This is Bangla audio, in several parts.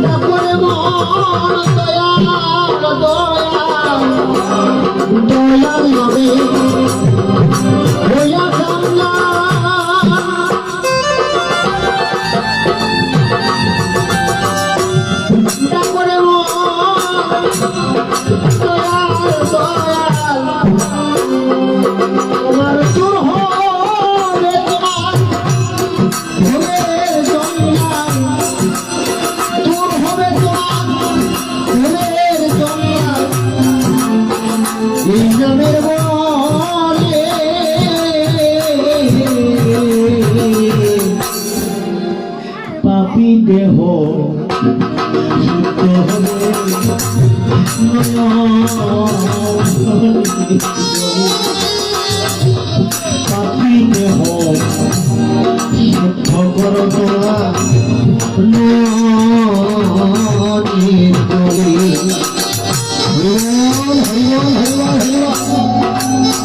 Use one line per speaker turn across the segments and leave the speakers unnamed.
তারপরে মন দয়াল দয়াল দয়াল নবী হইয়া কান্না তারপরে মন দয়াল দয়াল তোমার তোর হবে তোমার ভুলের জঞ্জাল তোর হবে তোমার ভুলের জঞ্জাল এই নামের বলে পাপী দেহ শুদ্ধ হবে পাপী দেহ শুদ্ধ কর তোরা নদীর তলে হরিবল হরিবল হরিবল হরিবল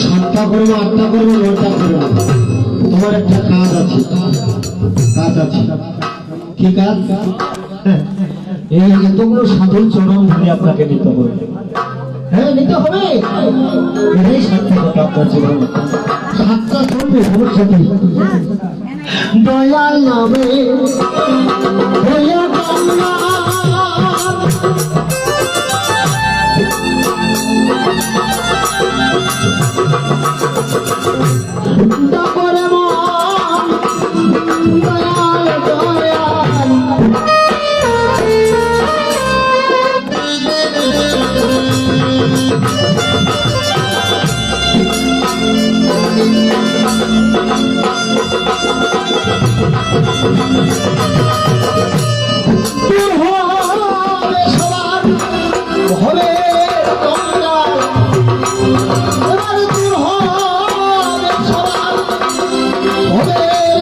সাতটা করবো আটটা করবো নটা করবো তোমার একটা কাজ আছে কাজ আছে কি কাজ এই এতগুলো সাধন চরণ ধরে আপনাকে নিতে হবে হ্যাঁ নিতে হবে এটাই সার্থকতা আপনার জীবনে সাতটা চলবে ভবিষ্যতে দয়াল নামে হইয়া কান্না